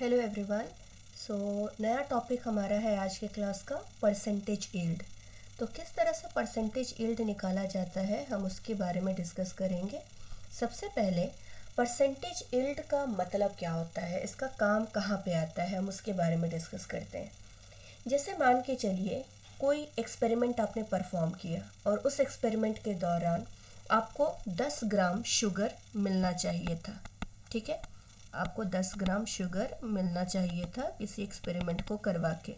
Hello everyone. सो नया topic हमारा है आज के क्लास का परसेंटेज यील्ड। तो किस तरह से परसेंटेज यील्ड निकाला जाता है हम उसके बारे में डिस्कस करेंगे। सबसे पहले परसेंटेज यील्ड का मतलब क्या होता है, इसका काम कहाँ पे आता है, हम उसके बारे में डिस्कस करते हैं। जैसे मान के चलिए कोई एक्सपेरिमेंट आपने परफॉर्म किया और उस एक्सपेरिमेंट के दौरान आपको 10 ग्राम शुगर मिलना चाहिए था। ठीक है, आपको 10 ग्राम शुगर मिलना चाहिए था किसी एक्सपेरिमेंट को करवा के।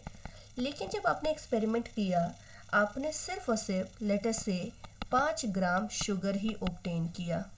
लेकिन जब आपने एक्सपेरिमेंट किया आपने सिर्फ और सिर्फ लेटर से 5 ग्राम शुगर ही ऑब्टेन किया।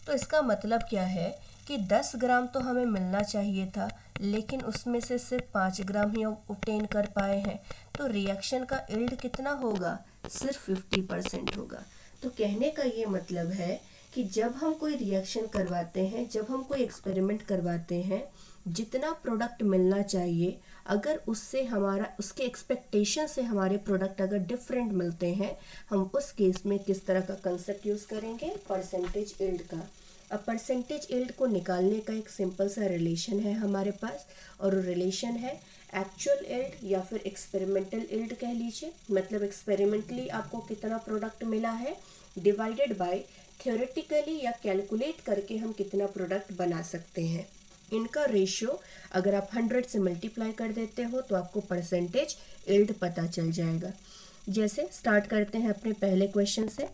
तो इसका मतलब क्या है कि 10 ग्राम तो हमें मिलना चाहिए था लेकिन उसमें से सिर्फ 5 ग्राम ही ऑब्टेन कर पाए हैं। तो रिएक्शन का यील्ड कितना होगा, सिर्फ 50% होगा। तो कहने का ये मतलब है कि जब हम कोई रिएक्शन करवाते हैं, जब हम कोई एक्सपेरिमेंट करवाते हैं, जितना प्रोडक्ट मिलना चाहिए अगर उससे हमारा उसके एक्सपेक्टेशन से हमारे प्रोडक्ट अगर डिफरेंट मिलते हैं, हम उस केस में किस तरह का कंसेप्ट यूज करेंगे, परसेंटेज यील्ड का। अब परसेंटेज यील्ड को निकालने का एक सिंपल सा रिलेशन है हमारे पास, और वो रिलेशन है एक्चुअल यील्ड या फिर एक्सपेरिमेंटल यील्ड कह लीजिए। मतलब एक्सपेरिमेंटली आपको कितना प्रोडक्ट मिला है डिवाइडेड बाय थ्योरेटिकली या कैलकुलेट करके हम कितना प्रोडक्ट बना सकते हैं। इनका रेशियो अगर आप 100 से मल्टीप्लाई कर देते हो तो आपको परसेंटेज यील्ड पता चल जाएगा। जैसे स्टार्ट करते हैं अपने पहले क्वेश्चन से।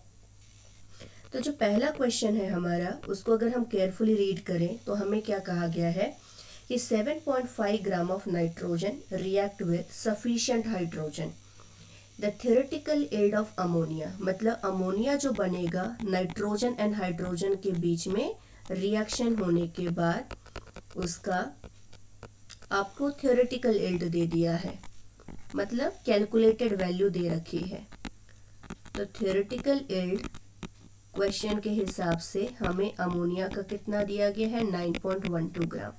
तो जो पहला क्वेश्चन है हमारा उसको अगर हम केयरफुली रीड करें तो हमें क्या कहा गया है कि 7.5 gram of nitrogen react with sufficient hydrogen the theoretical yield of ammonia. मतलब अमोनिया जो बनेगा नाइट्रोजन एंड हाइड्रोजन के बीच में रिएक्शन होने के बाद उसका आपको थ्योरेटिकल यील्ड दे दिया है, मतलब कैलकुलेटेड वैल्यू दे रखी है। तो थ्योरेटिकल यील्ड क्वेश्चन के हिसाब से हमें अमोनिया का कितना दिया गया है, 9.12 gram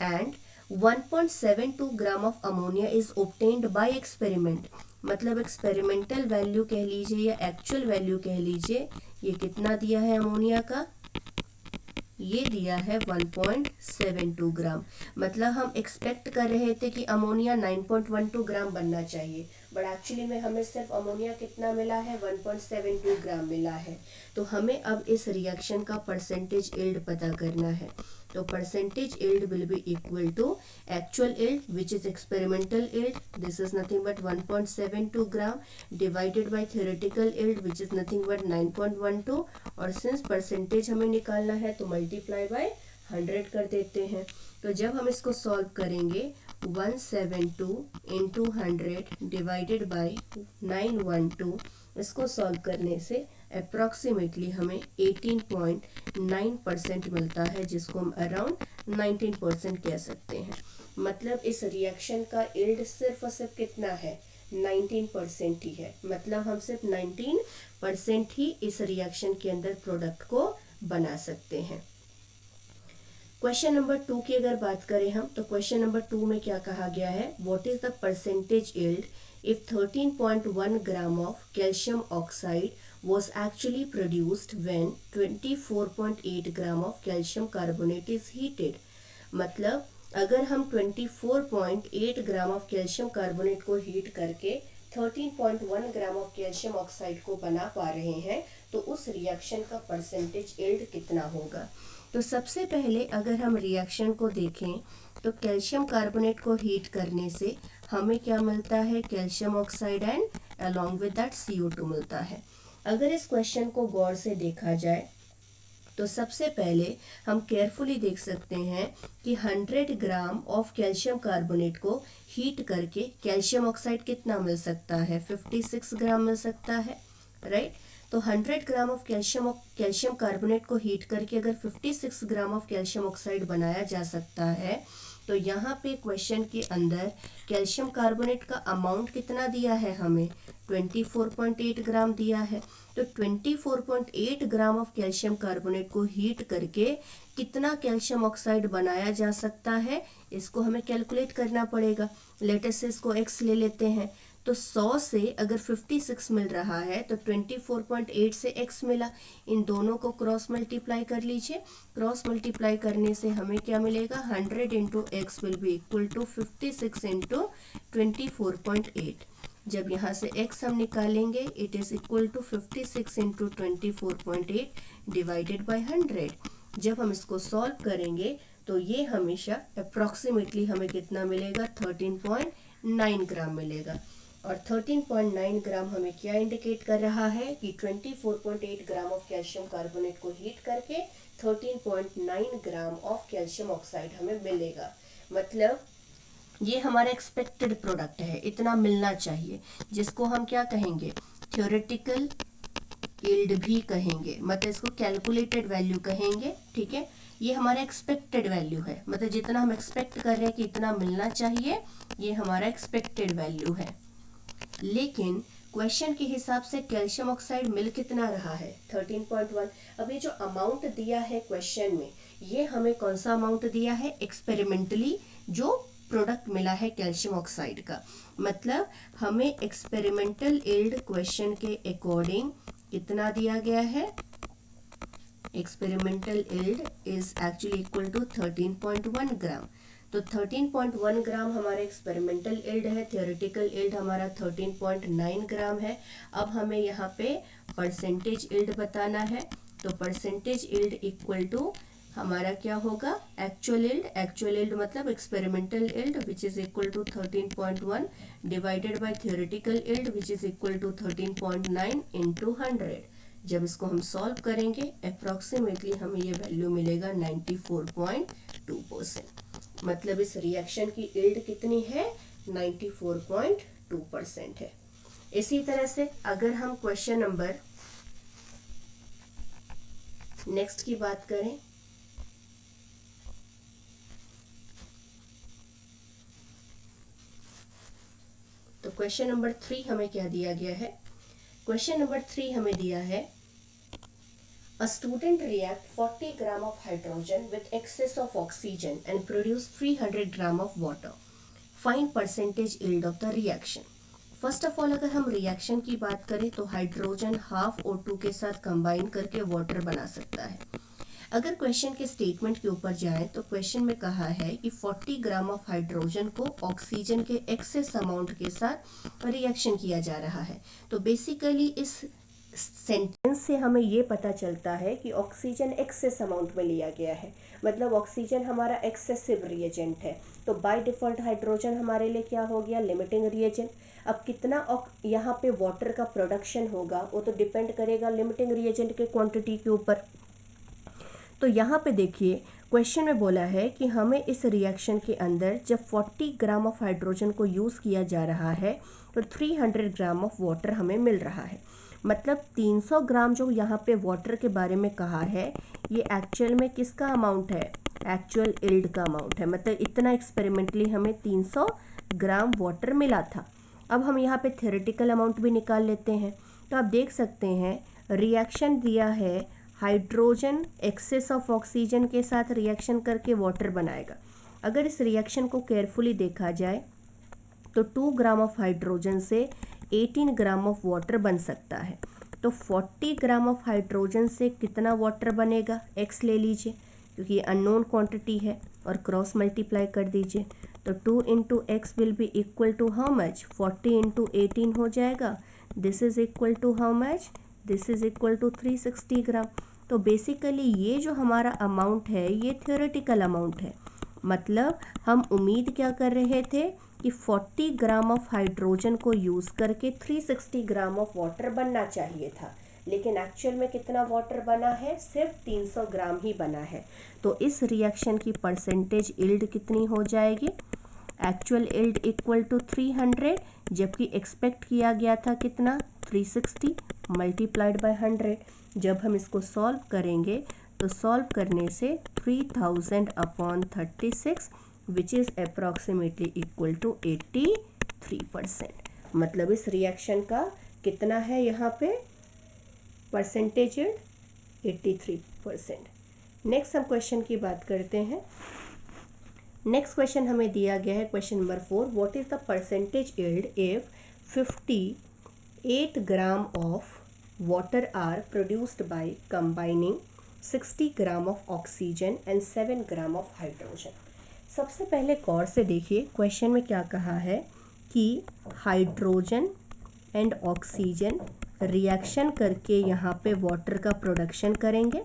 and 1.72 gram of ammonia is obtained by experiment. मतलब एक्सपेरिमेंटल वैल्यू कह लीजिए या एक्चुअल वैल्यू कह लीजिए, ये कितना दिया है अमोनिया का, ये दिया है 1.72 ग्राम। मतलब हम एक्सपेक्ट कर रहे थे कि अमोनिया 9.12 ग्राम बनना चाहिए, बट एक्चुअली में हमें सिर्फ अमोनिया कितना मिला है, 1.72 ग्राम मिला है। तो हमें अब इस रिएक्शन का परसेंटेज यील्ड पता करना है। तो percentage yield will be equal to actual yield which is experimental yield, this is nothing but 1.72 gram divided by theoretical yield which is nothing but 9.12, और सिंस परसेंटेज हमें निकालना है तो मल्टीप्लाई बाय 100 कर देते हैं। तो जब हम इसको सॉल्व करेंगे 172 इंटू 100 डिवाइडेड बाई 912, इसको सॉल्व करने से अप्रॉक्सीमेटली हमें 18.9% मिलता है, जिसको हम अराउंड 19% कह सकते हैं। मतलब इस रिएक्शन का यील्ड सिर्फ और सिर्फ कितना है, 19% ही है। मतलब हम सिर्फ 19% ही इस रिएक्शन के अंदर प्रोडक्ट को बना सकते हैं। क्वेश्चन नंबर 2 की अगर बात करें हम, तो क्वेश्चन नंबर 2 में क्या कहा गया है, what is the percentage yield if 13.1 gram of calcium oxide was actually produced when 24.8 gram of calcium carbonate is heated। मतलब अगर हम 24.8 ग्राम ऑफ कैल्शियम कार्बोनेट को हीट करके 13.1 ग्राम ऑफ कैल्शियम ऑक्साइड को बना पा रहे हैं तो उस रिएक्शन का परसेंटेज यील्ड कितना होगा। तो सबसे पहले अगर हम रिएक्शन को देखें तो कैल्शियम कार्बोनेट को हीट करने से हमें क्या मिलता है, calcium oxide and along with that CO2 मिलता है। अगर इस क्वेश्चन को गौर से देखा जाए तो सबसे पहले हम केयरफुली देख सकते हैं कि 100 ग्राम ऑफ कैल्शियम कार्बोनेट को हीट करके कैल्शियम ऑक्साइड कितना मिल सकता है, 56 ग्राम मिल सकता है, राइट। तो 100 ग्राम ऑफ कैल्शियम कार्बोनेट को हीट करके अगर 56 ग्राम ऑफ कैल्शियम ऑक्साइड बनाया जा सकता है, तो यहाँ पे क्वेश्चन के अंदर कैल्शियम कार्बोनेट का अमाउंट कितना दिया है हमें, 24.8 ग्राम दिया है। तो 24.8 ग्राम ऑफ कैल्शियम कार्बोनेट को हीट करके कितना कैल्शियम ऑक्साइड बनाया जा सकता है, इसको हमें कैलकुलेट करना पड़ेगा। लेटेस्ट से इसको x ले लेते हैं, तो 100 से अगर 56 मिल रहा है तो 24.8 से x मिला। इन दोनों को क्रॉस मल्टीप्लाई कर लीजिए। क्रॉस मल्टीप्लाई करने से हमें क्या मिलेगा, 100 into x will be equal to 56 into 24.8। जब यहाँ से x हम निकालेंगे, it is equal to 56 into 24.8 divided by 100। जब हम इसको सॉल्व करेंगे तो ये हमेशा अप्रॉक्सीमेटली हमें कितना मिलेगा, 13.9 ग्राम मिलेगा। और 13.9 ग्राम हमें क्या इंडिकेट कर रहा है कि 24.8 ग्राम ऑफ कैल्शियम कार्बोनेट को हीट करके 13.9 ग्राम ऑफ कैल्शियम ऑक्साइड हमें मिलेगा। मतलब ये हमारा एक्सपेक्टेड प्रोडक्ट है, इतना मिलना चाहिए, जिसको हम क्या कहेंगे, थ्योरेटिकल यील्ड भी कहेंगे, मतलब इसको कैलकुलेटेड वैल्यू कहेंगे। ठीक है, ये हमारा एक्सपेक्टेड वैल्यू है, मतलब जितना हम एक्सपेक्ट कर रहे हैं कि इतना मिलना चाहिए, ये हमारा एक्सपेक्टेड वैल्यू है। लेकिन क्वेश्चन के हिसाब से कैल्शियम ऑक्साइड मिल कितना रहा है, 13.1। अब ये जो अमाउंट दिया है क्वेश्चन में, ये हमें कौन सा अमाउंट दिया है, एक्सपेरिमेंटली जो प्रोडक्ट मिला है कैल्शियम ऑक्साइड का। मतलब हमें एक्सपेरिमेंटल यील्ड क्वेश्चन के अकॉर्डिंग कितना दिया गया है, experimental yield is actually equal to 13.1 gram. तो 13.1 ग्राम हमारा एक्सपेरिमेंटल यील्ड है, थ्योरेटिकल यील्ड हमारा 13.9 ग्राम है। अब हमें यहाँ पे परसेंटेज यील्ड बताना है, तो परसेंटेज यील्ड इक्वल टू हमारा क्या होगा, एक्चुअल यील्ड। एक्चुअल यील्ड मतलब experimental yield which is equal to 13.1 divided by theoretical yield which is equal to 13.9 into 100। जब इसको हम सॉल्व करेंगे अप्रॉक्सीमेटली हमें ये वैल्यू मिलेगा 94.2%। मतलब इस रिएक्शन की यील्ड कितनी है, 94.2% है। इसी तरह से अगर हम क्वेश्चन नंबर नेक्स्ट की बात करें, तो क्वेश्चन नंबर 3 हमें क्या दिया गया है, क्वेश्चन नंबर 3 हमें दिया है, A student react 40 gram of hydrogen with excess of oxygen and produce 300 gram of water. Find percentage yield of the reaction. First of all अगर हम रिएक्शन की बात करें तो हाइड्रोजन हाफ O2 के साथ कंबाइन करके वाटर बना सकता है। अगर क्वेश्चन के स्टेटमेंट के ऊपर जाएं तो क्वेश्चन में कहा है कि 40 ग्राम ऑफ हाइड्रोजन को ऑक्सीजन के एक्सेस अमाउंट के साथ रिएक्शन किया जा रहा है। तो बेसिकली इस सेंटेंस से हमें ये पता चलता है कि ऑक्सीजन एक्सेस अमाउंट में लिया गया है, मतलब ऑक्सीजन हमारा एक्सेसिव रिएजेंट है। तो बाय डिफॉल्ट हाइड्रोजन हमारे लिए क्या हो गया, लिमिटिंग रिएजेंट। अब कितना यहाँ पे वाटर का प्रोडक्शन होगा वो तो डिपेंड करेगा लिमिटिंग रिएजेंट के क्वांटिटी के ऊपर। तो यहाँ पे देखिए क्वेश्चन में बोला है कि हमें इस रिएक्शन के अंदर जब 40 ग्राम ऑफ हाइड्रोजन को यूज़ किया जा रहा है तो 300 ग्राम ऑफ वाटर हमें मिल रहा है। मतलब 300 ग्राम जो यहाँ पे वाटर के बारे में कहा है ये एक्चुअल में किसका अमाउंट है, एक्चुअल यील्ड का अमाउंट है। मतलब इतना एक्सपेरिमेंटली हमें 300 ग्राम वाटर मिला था। अब हम यहाँ पे थ्योरेटिकल अमाउंट भी निकाल लेते हैं। तो आप देख सकते हैं रिएक्शन दिया है, हाइड्रोजन एक्सेस ऑफ ऑक्सीजन के साथ रिएक्शन करके वाटर बनाएगा। अगर इस रिएक्शन को केयरफुली देखा जाए तो 2 ग्राम ऑफ हाइड्रोजन से 18 ग्राम ऑफ वाटर बन सकता है। तो 40 ग्राम ऑफ हाइड्रोजन से कितना वाटर बनेगा, x ले लीजिए क्योंकि ये अननोन क्वांटिटी है और क्रॉस मल्टीप्लाई कर दीजिए। तो 2 into x will be equal to how much, 40 into 18 हो जाएगा। This is equal to how much, this is equal to 360 gram. तो बेसिकली ये जो हमारा अमाउंट है ये थ्योरेटिकल अमाउंट है। मतलब हम उम्मीद क्या कर रहे थे कि 40 ग्राम ऑफ हाइड्रोजन को यूज़ करके 360 ग्राम ऑफ वाटर बनना चाहिए था, लेकिन एक्चुअल में कितना वाटर बना है, सिर्फ 300 ग्राम ही बना है। तो इस रिएक्शन की परसेंटेज यील्ड कितनी हो जाएगी, एक्चुअल यील्ड इक्वल टू 300, जबकि एक्सपेक्ट किया गया था कितना, 360 मल्टीप्लाइड बाय 100। जब हम इसको सॉल्व करेंगे तो सॉल्व करने से 3000 upon 36 which is approximately equal to 83%। मतलब इस रिएक्शन का कितना है यहाँ पे परसेंटेज यील्ड, 83%। नेक्स्ट हम क्वेश्चन की बात करते हैं। नेक्स्ट क्वेश्चन हमें दिया गया है question number 4, what is the percentage yield if 58 gram of water are produced by combining 60 gram of oxygen and 7 gram of hydrogen. सबसे पहले गौर से देखिए क्वेश्चन में क्या कहा है कि हाइड्रोजन एंड ऑक्सीजन रिएक्शन करके यहाँ पे वाटर का प्रोडक्शन करेंगे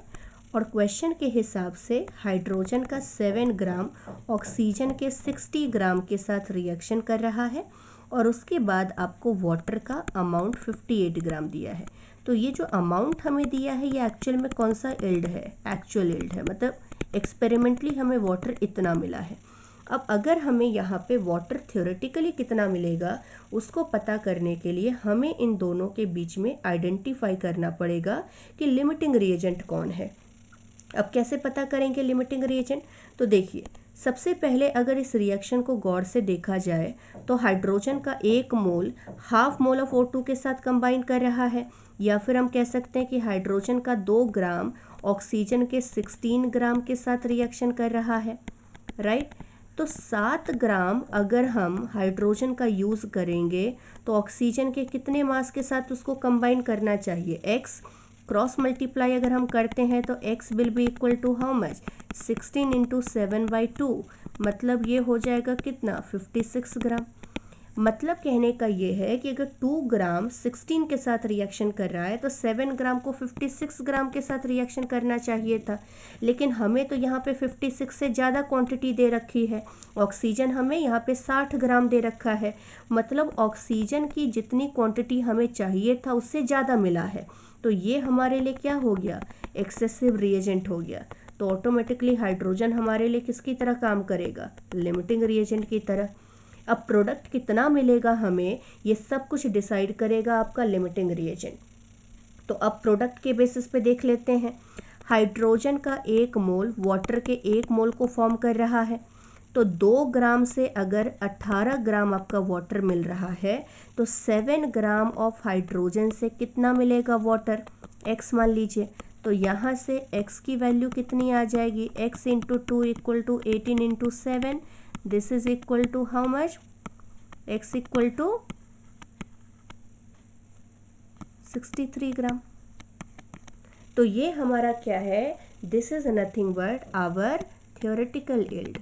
और क्वेश्चन के हिसाब से हाइड्रोजन का 7 ग्राम ऑक्सीजन के 60 ग्राम के साथ रिएक्शन कर रहा है और उसके बाद आपको वाटर का अमाउंट 58 ग्राम दिया है। तो ये जो अमाउंट हमें दिया है ये एक्चुअल में कौन सा इल्ड है, एक्चुअल इल्ड है, मतलब एक्सपेरिमेंटली हमें वाटर इतना मिला है। अब अगर हमें यहाँ पे वाटर थ्योरेटिकली कितना मिलेगा उसको पता करने के लिए हमें इन दोनों के बीच में आइडेंटिफाई करना पड़ेगा कि लिमिटिंग रिएजेंट कौन है। अब कैसे पता करेंगे लिमिटिंग रिएजेंट? तो देखिए सबसे पहले अगर इस रिएक्शन को गौर से देखा जाए तो हाइड्रोजन का 1 मोल हाफ मोल ऑफ O2 के साथ कंबाइन कर रहा है, या फिर हम कह सकते हैं कि हाइड्रोजन का 2 ग्राम ऑक्सीजन के 16 ग्राम के साथ रिएक्शन कर रहा है, राइट। तो 7 ग्राम अगर हम हाइड्रोजन का यूज़ करेंगे तो ऑक्सीजन के कितने मास के साथ उसको कंबाइन करना चाहिए? x क्रॉस मल्टीप्लाई अगर हम करते हैं तो x will be equal to how much, 16 into 7/2, मतलब ये हो जाएगा कितना, 56 ग्राम। मतलब कहने का ये है कि अगर 2 ग्राम 16 के साथ रिएक्शन कर रहा है तो 7 ग्राम को 56 ग्राम के साथ रिएक्शन करना चाहिए था, लेकिन हमें तो यहाँ पे 56 से ज़्यादा क्वांटिटी दे रखी है। ऑक्सीजन हमें यहाँ पे 60 ग्राम दे रखा है, मतलब ऑक्सीजन की जितनी क्वांटिटी हमें चाहिए था उससे ज़्यादा मिला है। तो ये हमारे लिए क्या हो गया, एक्सेसिव रिएजेंट हो गया। तो ऑटोमेटिकली हाइड्रोजन हमारे लिए किसकी तरह काम करेगा, लिमिटिंग रिएजेंट की तरह। अब प्रोडक्ट कितना मिलेगा हमें ये सब कुछ डिसाइड करेगा आपका लिमिटिंग रिएजेंट। तो अब प्रोडक्ट के बेसिस पे देख लेते हैं। हाइड्रोजन का 1 मोल वाटर के 1 मोल को फॉर्म कर रहा है, तो 2 ग्राम से अगर 18 ग्राम आपका वाटर मिल रहा है तो 7 ग्राम ऑफ हाइड्रोजन से कितना मिलेगा वाटर, x मान लीजिए। तो यहाँ से x की वैल्यू कितनी आ जाएगी, x into 2 equal to 18 into 7, this is equal to how much, x equal to 63 gram. तो ये हमारा क्या है, this is nothing but our theoretical yield,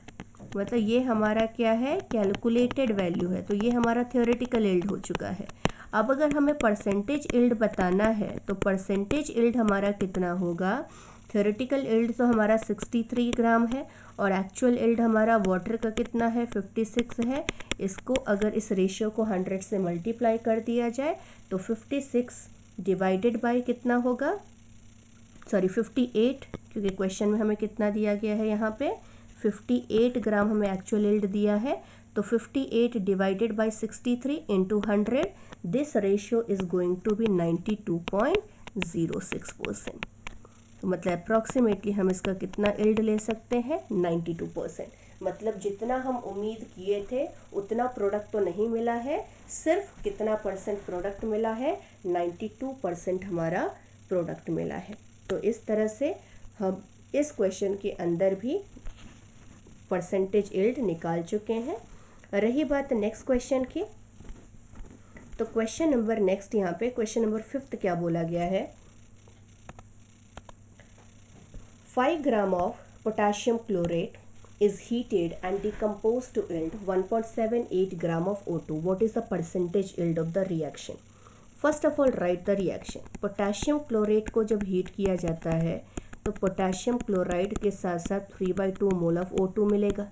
मतलब ये हमारा क्या है, कैलकुलेटेड वैल्यू है। तो ये हमारा थ्योरेटिकल यील्ड हो चुका है। अब अगर हमें परसेंटेज यील्ड बताना है तो परसेंटेज यील्ड हमारा कितना होगा, थ्योरेटिकल यील्ड तो हमारा 63 ग्राम है और एक्चुअल यील्ड हमारा वाटर का कितना है, 56 है। इसको अगर इस रेशियो को 100 से मल्टीप्लाई कर दिया जाए तो 56 डिवाइडेड बाय कितना होगा, सॉरी 58, क्योंकि क्वेश्चन में हमें कितना दिया गया है, यहाँ पे 58 ग्राम हमें एक्चुअल यील्ड दिया है। तो 58 divided by 63 into 100, this ratio is going to be 92.06%। तो मतलब अप्रॉक्सीमेटली हम इसका कितना यील्ड ले सकते हैं, 92%। मतलब जितना हम उम्मीद किए थे उतना प्रोडक्ट तो नहीं मिला है, सिर्फ कितना परसेंट प्रोडक्ट मिला है, 92% हमारा प्रोडक्ट मिला है। तो इस तरह से हम इस क्वेश्चन के अंदर भी परसेंटेज यील्ड निकाल चुके हैं। रही बात नेक्स्ट क्वेश्चन की, तो क्वेश्चन नंबर नेक्स्ट यहाँ पे क्वेश्चन नंबर 5 क्या बोला गया है, 5 gram of potassium chlorate is heated and decomposed to yield 1.78 gram of O2. What is the percentage yield of the reaction? First of all write the reaction. Potassium chlorate को जब heat किया जाता है तो पोटाशियम क्लोराइड के साथ साथ 3/2 mole of O2 मिलेगा।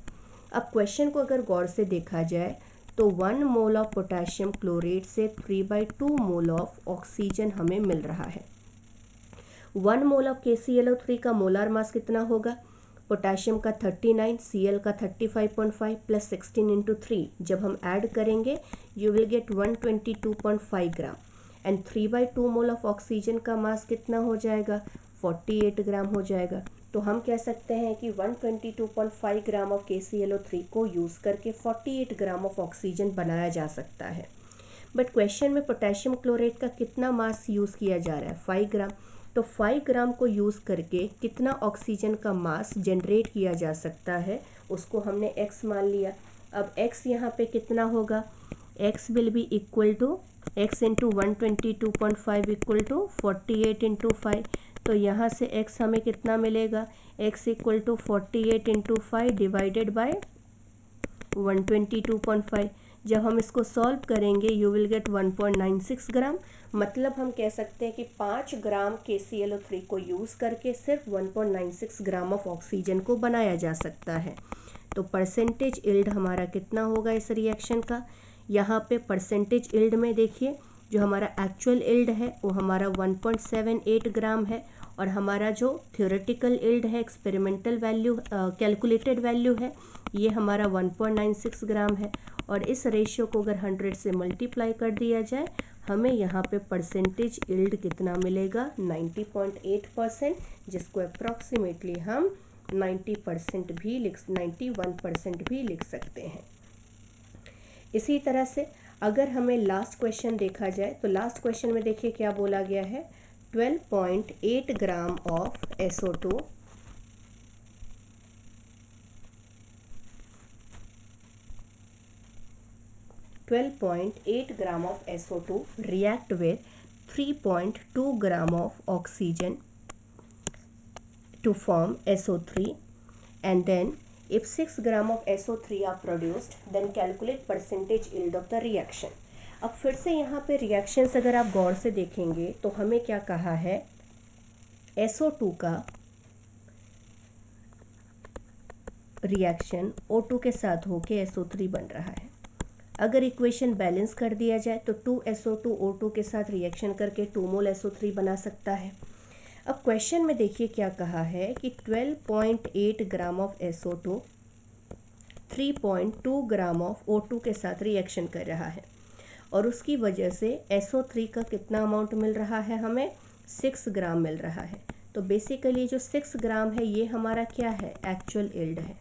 अब क्वेश्चन को अगर गौर से देखा जाए तो 1 मोल ऑफ पोटाशियम क्लोरेट से 3/2 मोल ऑफ ऑक्सीजन हमें मिल रहा है। 1 मोल ऑफ KClO3 का मोलार मास कितना होगा, पोटाशियम का 39, Cl का 35.5 प्लस 16 इंटू 3, जब हम ऐड करेंगे you will get 122.5 gram and 3/2 mole of oxygen का मास कितना हो जाएगा, 48 ग्राम हो जाएगा। तो हम कह सकते हैं कि 122.5 ग्राम ऑफ KClO3 को यूज़ करके 48 ग्राम ऑफ ऑक्सीजन बनाया जा सकता है। बट क्वेश्चन में पोटेशियम क्लोरेट का कितना मास यूज़ किया जा रहा है, 5 ग्राम। तो 5 ग्राम को यूज़ करके कितना ऑक्सीजन का मास जनरेट किया जा सकता है उसको हमने x मान लिया। अब x यहाँ पे कितना होगा, x will be equal to x into 122.5 equal to 48 into 5। तो यहाँ से x हमें कितना मिलेगा, x equal to 48 into 5 divided by 122.5। जब हम इसको सॉल्व करेंगे यू विल गेट 1.96 ग्राम। मतलब हम कह सकते हैं कि 5 ग्राम KClO3 को यूज़ करके सिर्फ 1.96 ग्राम ऑफ ऑक्सीजन को बनाया जा सकता है। तो परसेंटेज यील्ड हमारा कितना होगा इस रिएक्शन का, यहाँ पे परसेंटेज यील्ड में देखिए जो हमारा एक्चुअल यील्ड है वो हमारा 1.78 ग्राम है, और हमारा जो थ्योरेटिकल यील्ड है, एक्सपेरिमेंटल वैल्यू, कैलकुलेटेड वैल्यू है, ये हमारा 1.96 ग्राम है। और इस रेशियो को अगर 100 से मल्टीप्लाई कर दिया जाए हमें यहाँ पे परसेंटेज यील्ड कितना मिलेगा, 90.8%, जिसको अप्रॉक्सीमेटली हम 91% भी लिख सकते हैं। इसी तरह से अगर हमें लास्ट क्वेश्चन देखा जाए तो लास्ट क्वेश्चन में देखिए क्या बोला गया है, 12.8 gram of SO2 12.8 gram of SO2 react with 3.2 gram of oxygen to form SO3, and then if 6 gram of SO3 are produced then calculate percentage yield of the reaction। अब फिर से यहाँ पे रिएक्शंस अगर आप गौर से देखेंगे तो हमें क्या कहा है, SO2 का रिएक्शन O2 के साथ होके SO3 बन रहा है। अगर इक्वेशन बैलेंस कर दिया जाए तो 2SO2 O2 के साथ रिएक्शन करके 2 मोल SO3 बना सकता है। अब क्वेश्चन में देखिए क्या कहा है कि 12.8 gram of SO2 3.2 gram of O2 के साथ रिएक्शन कर रहा है, और उसकी वजह से SO3 का कितना अमाउंट मिल रहा है, हमें 6 ग्राम मिल रहा है। तो बेसिकली जो 6 ग्राम है ये हमारा क्या है, एक्चुअल यील्ड है।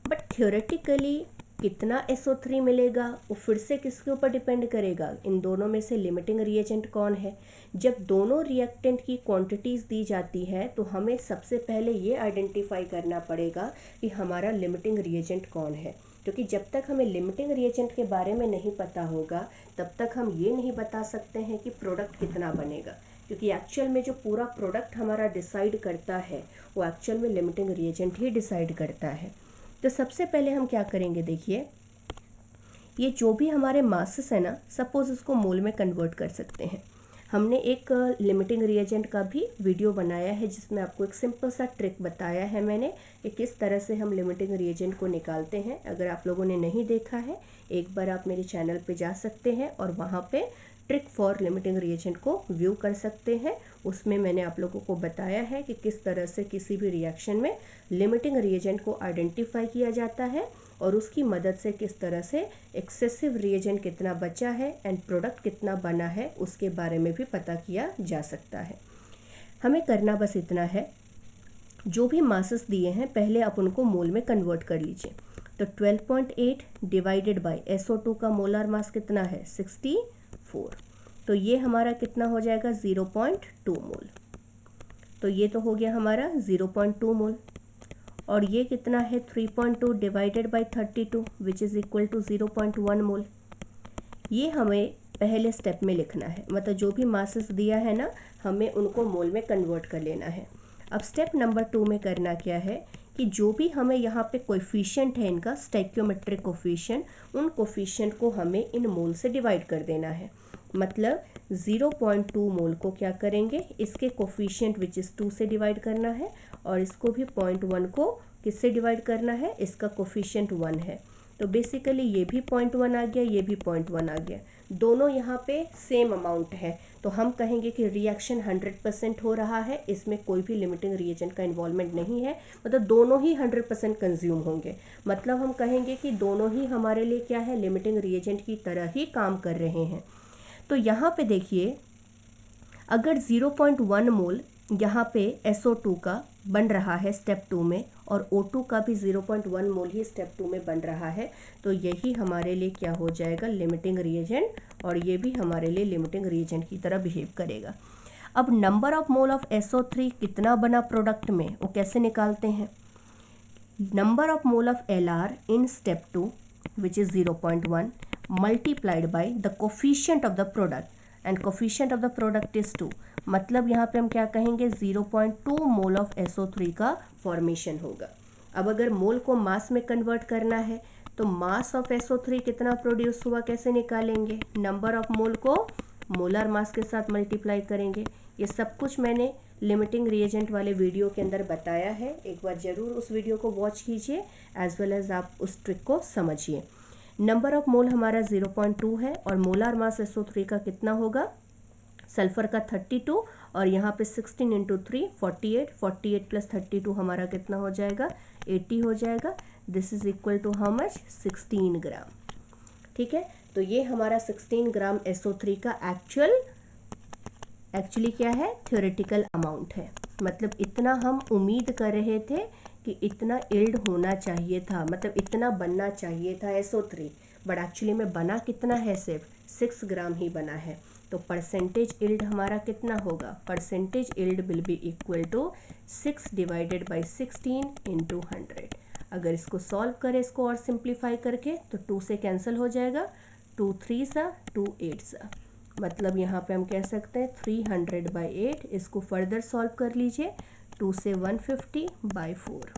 बट थ्योरेटिकली कितना SO3 मिलेगा वो फिर से किसके ऊपर डिपेंड करेगा, इन दोनों में से लिमिटिंग रिएजेंट कौन है। जब दोनों रिएक्टेंट की क्वांटिटीज़ दी जाती है तो हमें सबसे पहले ये आइडेंटिफाई करना पड़ेगा कि हमारा लिमिटिंग रिएजेंट कौन है, क्योंकि जब तक हमें लिमिटिंग रिएजेंट के बारे में नहीं पता होगा तब तक हम ये नहीं बता सकते हैं कि प्रोडक्ट कितना बनेगा, क्योंकि एक्चुअल में जो पूरा प्रोडक्ट हमारा डिसाइड करता है वो एक्चुअल में लिमिटिंग रिएजेंट ही डिसाइड करता है। तो सबसे पहले हम क्या करेंगे, देखिए ये जो भी हमारे मासेस है ना, सपोज इसको मोल में कन्वर्ट कर सकते हैं। हमने एक लिमिटिंग रिएजेंट का भी वीडियो बनाया है जिसमें आपको एक सिंपल सा ट्रिक बताया है मैंने कि किस तरह से हम लिमिटिंग रिएजेंट को निकालते हैं। अगर आप लोगों ने नहीं देखा है एक बार आप मेरे चैनल पे जा सकते हैं और वहाँ पे ट्रिक फॉर लिमिटिंग रिएजेंट को व्यू कर सकते हैं। उसमें मैंने आप लोगों को बताया है कि किस तरह से किसी भी रिएक्शन में लिमिटिंग रिएजेंट को आइडेंटिफाई किया जाता है और उसकी मदद से किस तरह से एक्सेसिव रिएजेंट कितना बचा है एंड प्रोडक्ट कितना बना है उसके बारे में भी पता किया जा सकता है। हमें करना बस इतना है, जो भी मासेस दिए हैं पहले आप उनको मोल में कन्वर्ट कर लीजिए। तो 12.8 डिवाइडेड बाय SO2 का मोलर मास कितना है, 64। तो ये हमारा कितना हो जाएगा, 0.2 मोल। तो ये तो हो गया हमारा 0.2 मोल। और ये कितना है, 3.2 divided by 32 which is equal to 0.1 mole. ये हमें पहले स्टेप में लिखना है, मतलब जो भी मासेस दिया है ना हमें उनको मोल में कन्वर्ट कर लेना है। अब स्टेप नंबर 2 में करना क्या है कि जो भी हमें यहाँ पे कोएफिशिएंट है इनका स्टोइकियोमेट्रिक कोएफिशिएंट, उन कोएफिशिएंट को हमें इन मोल से डिवाइड कर देना है। मतलब 0.2 मोल को क्या करेंगे, इसके कोएफिशिएंट विच इज़ 2 से डिवाइड करना है और इसको भी 0.1 को किससे डिवाइड करना है, इसका कोएफिशिएंट 1 है। तो बेसिकली ये भी 0.1 आ गया, ये भी 0.1 आ गया, दोनों यहाँ पे सेम अमाउंट है। तो हम कहेंगे कि रिएक्शन 100% हो रहा है, इसमें कोई भी लिमिटिंग रिएजेंट का इन्वॉल्वमेंट नहीं है, मतलब दोनों ही 100% कंज्यूम होंगे। मतलब हम कहेंगे कि दोनों ही हमारे लिए क्या है, लिमिटिंग रिएजेंट की तरह ही काम कर रहे हैं। तो यहाँ पे देखिए अगर 0.1 मोल यहाँ पे SO2 का बन रहा है स्टेप 2 में और O2 का भी 0.1 मोल ही स्टेप 2 में बन रहा है, तो यही हमारे लिए क्या हो जाएगा, लिमिटिंग रिएजेंट, और ये भी हमारे लिए लिमिटिंग रिएजेंट की तरह बिहेव करेगा। अब number of mole of SO3 कितना बना प्रोडक्ट में वो कैसे निकालते हैं, number of mole of LR in step 2 which is 0.1 multiplied by the coefficient of the product and coefficient of the product is 2। मतलब यहाँ पे हम क्या कहेंगे 0.2 मोल ऑफ SO3 का फॉर्मेशन होगा। अब अगर मोल को मास में कन्वर्ट करना है तो मास ऑफ SO3 कितना प्रोड्यूस हुआ कैसे निकालेंगे, नंबर ऑफ मोल को मोलर मास के साथ मल्टीप्लाई करेंगे। ये सब कुछ मैंने लिमिटिंग रिएजेंट वाले वीडियो के अंदर बताया है, एक बार ज़रूर उस वीडियो को वॉच कीजिए एज वेल एज आप उस ट्रिक को समझिए। नंबर ऑफ मोल हमारा 0.2 है और मोलर मास SO3 का कितना होगा, सल्फर का 32 और यहाँ पे 16 इंटू 3 48, 48 प्लस 32 हमारा कितना हो जाएगा 80 हो जाएगा। This is equal to how much 16 gram. ठीक है, तो ये हमारा 16 ग्राम SO3 का एक्चुअली क्या है, थ्योरेटिकल अमाउंट है। मतलब इतना हम उम्मीद कर रहे थे कि इतना इल्ड होना चाहिए था, मतलब इतना बनना चाहिए था SO3, बट एक्चुअली में बना कितना है, सिर्फ 6 ग्राम ही बना है। तो परसेंटेज इल्ड हमारा कितना होगा, percentage yield will be equal to 6 divided by 16 into 100। अगर इसको सॉल्व करें, इसको और सिंप्लीफाई करके, तो 2 से कैंसिल हो जाएगा, 2 3 सा 2 8 सा, मतलब यहाँ पे हम कह सकते हैं 300/8। इसको फर्दर सॉल्व कर लीजिए, 2 से 150/4,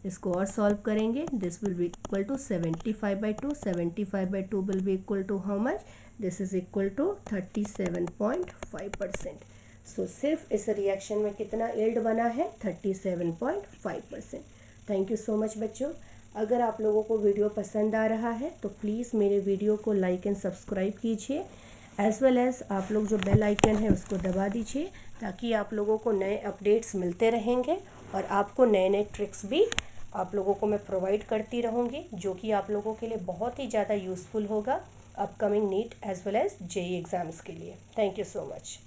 इसको और सॉल्व करेंगे, this will be equal to 75/2, 75/2 will be equal to how much, this is equal to 37.5%। So सिर्फ इस रिएक्शन में कितना यील्ड बना है, 37.5%। थैंक यू सो मच बच्चों। अगर आप लोगों को वीडियो पसंद आ रहा है तो प्लीज़ मेरे वीडियो को लाइक एंड सब्सक्राइब कीजिए, एज़ वेल एज़ आप लोग जो बेल आइकन है उसको दबा दीजिए, ताकि आप लोगों को नए अपडेट्स मिलते रहेंगे और आपको नए नए ट्रिक्स भी आप लोगों को मैं प्रोवाइड करती रहूँगी, जो कि आप लोगों के लिए बहुत ही ज़्यादा यूज़फुल होगा upcoming NEET as well as JEE exams के लिए। Thank you so much.